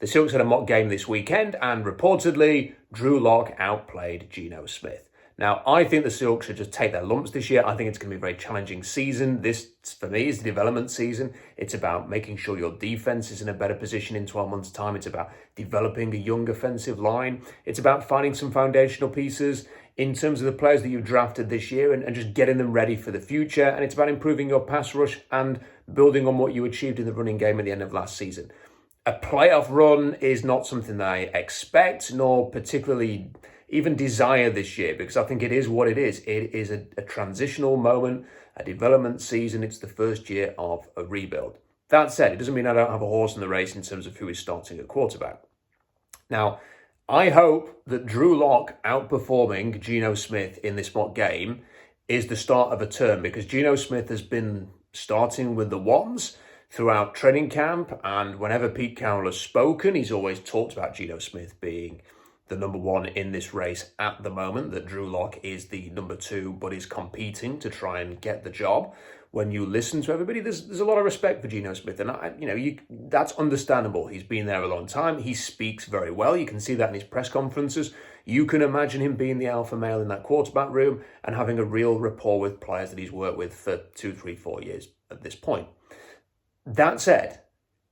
The Seahawks had a mock game this weekend, and reportedly, Drew Lock outplayed Geno Smith. Now, I think the Seahawks should just take their lumps this year. I think it's going to be a very challenging season. This, for me, is the development season. It's about making sure your defense is in a better position in 12 months' time. It's about developing a young offensive line. It's about finding some foundational pieces in terms of the players that you've drafted this year and just getting them ready for the future. And it's about improving your pass rush and building on what you achieved in the running game at the end of last season. A playoff run is not something that I expect, nor particularly even desire this year, because I think it is what it is. It is a transitional moment, a development season. It's the first year of a rebuild. That said, it doesn't mean I don't have a horse in the race in terms of who is starting at quarterback. Now, I hope that Drew Lock outperforming Geno Smith in this mock game is the start of a turn, because Geno Smith has been starting with the ones throughout training camp, and whenever Pete Carroll has spoken, he's always talked about Geno Smith being the number one in this race at the moment, that Drew Lock is the number two, but is competing to try and get the job. When you listen to everybody, there's a lot of respect for Geno Smith, and that's understandable. He's been there a long time. He speaks very well. You can see that in his press conferences. You can imagine him being the alpha male in that quarterback room and having a real rapport with players that he's worked with for 2, 3, 4 years at this point. That said,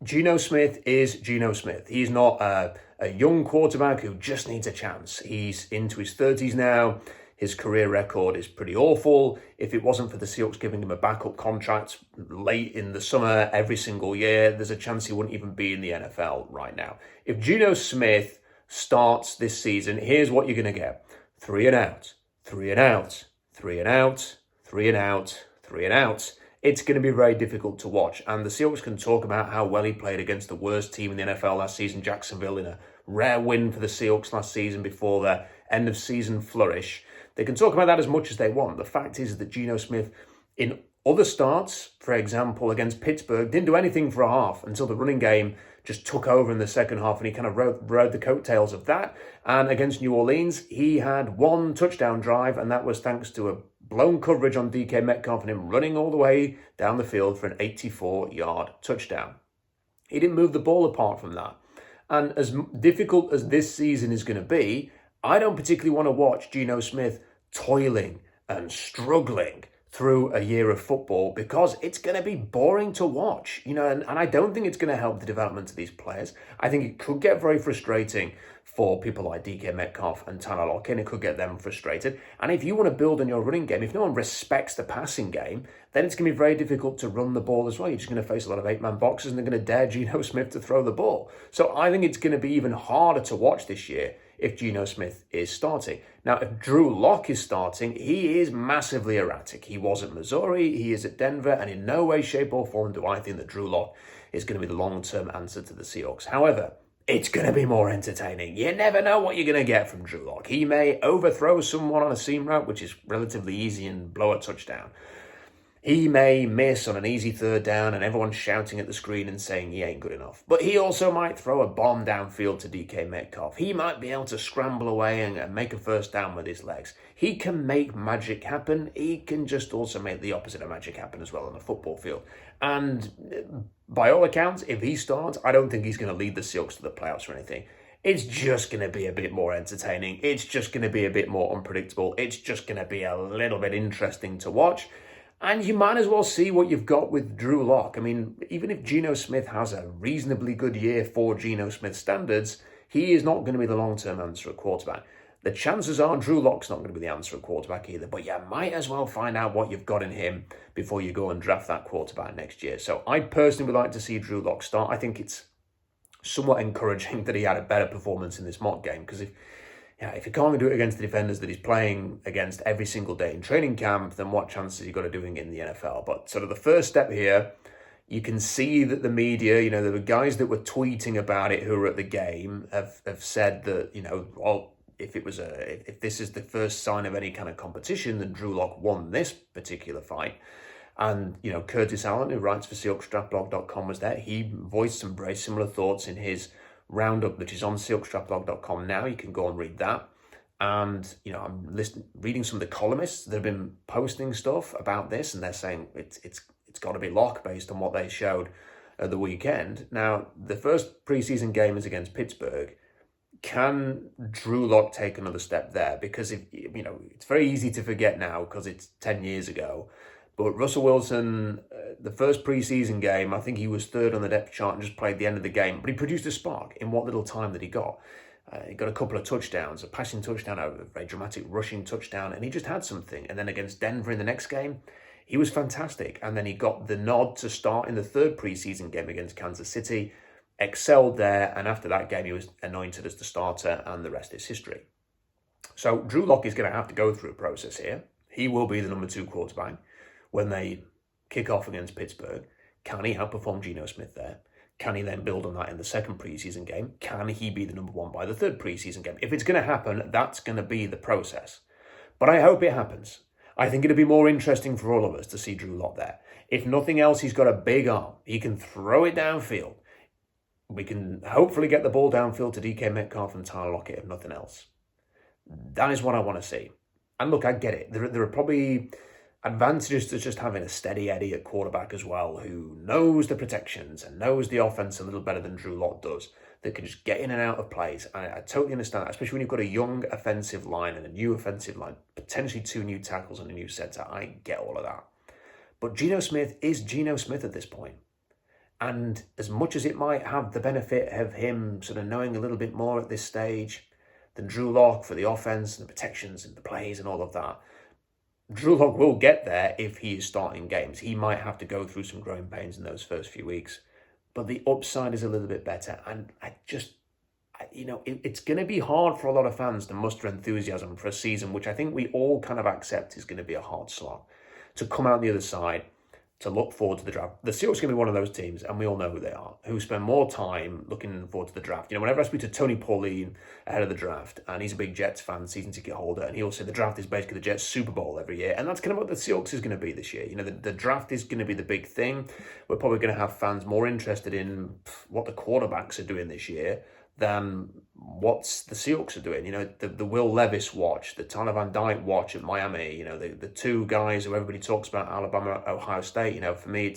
Geno Smith is Geno Smith. He's not a young quarterback who just needs a chance. He's into his 30s now. His career record is pretty awful. If it wasn't for the Seahawks giving him a backup contract late in the summer every single year, there's a chance he wouldn't even be in the NFL right now. If Geno Smith starts this season, here's what you're going to get. 3 and out, 3 and out, 3 and out, 3 and out, 3 and out. It's going to be very difficult to watch. And the Seahawks can talk about how well he played against the worst team in the NFL last season, Jacksonville, in a rare win for the Seahawks last season before their end-of-season flourish. They can talk about that as much as they want. The fact is that Geno Smith, in other starts, for example, against Pittsburgh, didn't do anything for a half until the running game just took over in the second half, and he kind of rode the coattails of that. And against New Orleans, he had one touchdown drive, and that was thanks to a blown coverage on DK Metcalf and him running all the way down the field for an 84-yard touchdown. He didn't move the ball apart from that. And as difficult as this season is going to be, I don't particularly want to watch Geno Smith toiling and struggling through a year of football, because it's going to be boring to watch, and I don't think it's going to help the development of these players. I think it could get very frustrating for people like DK Metcalf and Tyler Lockett. It could get them frustrated. And if you want to build on your running game, if no one respects the passing game, then it's going to be very difficult to run the ball as well. You're just going to face a lot of 8-man boxes, and they're going to dare Geno Smith to throw the ball. So I think it's going to be even harder to watch this year if Geno Smith is starting. Now, if Drew Lock is starting, he is massively erratic. He was at Missouri, he is at Denver, and in no way, shape, or form do I think that Drew Lock is going to be the long-term answer to the Seahawks. However, it's going to be more entertaining. You never know what you're going to get from Drew Lock. He may overthrow someone on a seam route, which is relatively easy, and blow a touchdown. He may miss on an easy third down and everyone's shouting at the screen and saying he ain't good enough. But he also might throw a bomb downfield to DK Metcalf. He might be able to scramble away and make a first down with his legs. He can make magic happen. He can just also make the opposite of magic happen as well on the football field. And by all accounts, if he starts, I don't think he's going to lead the Seahawks to the playoffs or anything. It's just going to be a bit more entertaining. It's just going to be a bit more unpredictable. It's just going to be a little bit interesting to watch. And you might as well see what you've got with Drew Lock. I mean, even if Geno Smith has a reasonably good year for Geno Smith standards, he is not going to be the long-term answer at quarterback. The chances are Drew Lock's not going to be the answer at quarterback either, but you might as well find out what you've got in him before you go and draft that quarterback next year. So I personally would like to see Drew Lock start. I think it's somewhat encouraging that he had a better performance in this mock game, because if he can't do it against the defenders that he's playing against every single day in training camp, then what chance has he got of doing it in the NFL? But sort of the first step here, you can see that the media, there were guys that were tweeting about it who were at the game, have said that, if this is the first sign of any kind of competition, then Drew Lock won this particular fight. And, Curtis Allen, who writes for SeahawksDraftBlog.com, was there. He voiced some very similar thoughts in his roundup, which is on SeahawksDraftBlog.com now. You can go and read that. And, I'm reading some of the columnists that have been posting stuff about this, and they're saying it's got to be Lock based on what they showed at the weekend. Now, the first preseason game is against Pittsburgh. Can Drew Lock take another step there? Because it's very easy to forget now because it's 10 years ago. But Russell Wilson, the first preseason game, I think he was third on the depth chart and just played the end of the game. But he produced a spark in what little time that he got. He got a couple of touchdowns, a passing touchdown, a very dramatic rushing touchdown, and he just had something. And then against Denver in the next game, he was fantastic. And then he got the nod to start in the third preseason game against Kansas City, excelled there, and after that game, he was anointed as the starter, and the rest is history. So Drew Lock is going to have to go through a process here. He will be the number 2 quarterback when they kick off against Pittsburgh. Can he outperform Geno Smith there? Can he then build on that in the second preseason game? Can he be the number 1 by the third preseason game? If it's going to happen, that's going to be the process. But I hope it happens. I think it'd be more interesting for all of us to see Drew Lock there. If nothing else, he's got a big arm. He can throw it downfield. We can hopefully get the ball downfield to DK Metcalf and Tyler Lockett, if nothing else. That is what I want to see. And look, I get it. There are probably advantages to just having a steady Eddie at quarterback as well, who knows the protections and knows the offense a little better than Drew Lock does, that can just get in and out of plays. I totally understand that, especially when you've got a young offensive line and a new offensive line, potentially 2 new tackles and a new center. I get all of that. But Geno Smith is Geno Smith at this point. And as much as it might have the benefit of him sort of knowing a little bit more at this stage than Drew Lock for the offense and the protections and the plays and all of that, Drew Lock will get there if he is starting games. He might have to go through some growing pains in those first few weeks, but the upside is a little bit better. And it's going to be hard for a lot of fans to muster enthusiasm for a season, which I think we all kind of accept is going to be a hard slog, to come out the other side, to look forward to the draft. The Seahawks are going to be one of those teams, and we all know who they are, who spend more time looking forward to the draft. Whenever I speak to Tony Pauline ahead of the draft, and he's a big Jets fan, season ticket holder, and he'll say the draft is basically the Jets Super Bowl every year, and that's kind of what the Seahawks is going to be this year. The draft is going to be the big thing. We're probably going to have fans more interested in what the quarterbacks are doing this year than what the Seahawks are doing. The Will Levis watch, the Tyler Van Dyke watch at Miami, the 2 guys who everybody talks about, Alabama, Ohio State. For me,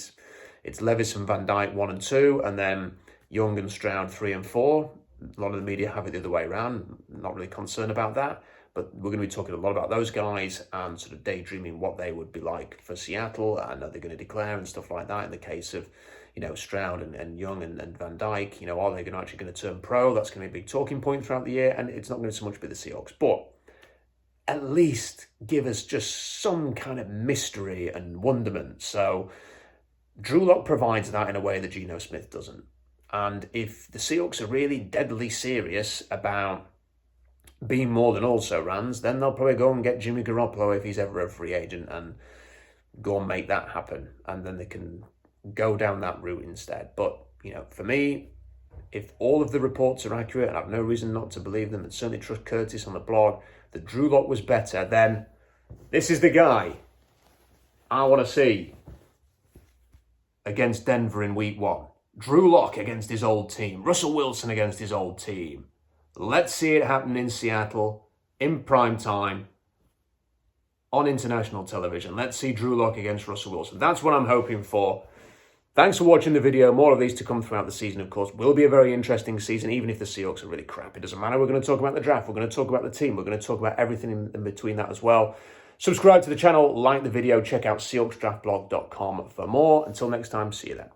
it's Levis and Van Dyke 1 and 2, and then Young and Stroud 3 and 4. A lot of the media have it the other way around. Not really concerned about that, but we're going to be talking a lot about those guys and sort of daydreaming what they would be like for Seattle, and are they going to declare and stuff like that in the case of Stroud and Young and Van Dyke. Are they actually going to turn pro? That's going to be a big talking point throughout the year, and it's not going to so much be the Seahawks. But at least give us just some kind of mystery and wonderment. So Drew Lock provides that in a way that Geno Smith doesn't. And if the Seahawks are really deadly serious about being more than also-rans, then they'll probably go and get Jimmy Garoppolo if he's ever a free agent and go and make that happen. And then they can go down that route instead. But, for me, if all of the reports are accurate, and I have no reason not to believe them, and certainly trust Curtis on the blog, that Drew Lock was better, then this is the guy I want to see against Denver in week 1. Drew Lock against his old team. Russell Wilson against his old team. Let's see it happen in Seattle, in prime time, on international television. Let's see Drew Lock against Russell Wilson. That's what I'm hoping for. Thanks for watching the video. More of these to come throughout the season, of course. Will be a very interesting season, even if the Seahawks are really crap. It doesn't matter. We're going to talk about the draft. We're going to talk about the team. We're going to talk about everything in between that as well. Subscribe to the channel, like the video, check out SeahawksDraftBlog.com for more. Until next time, see you then.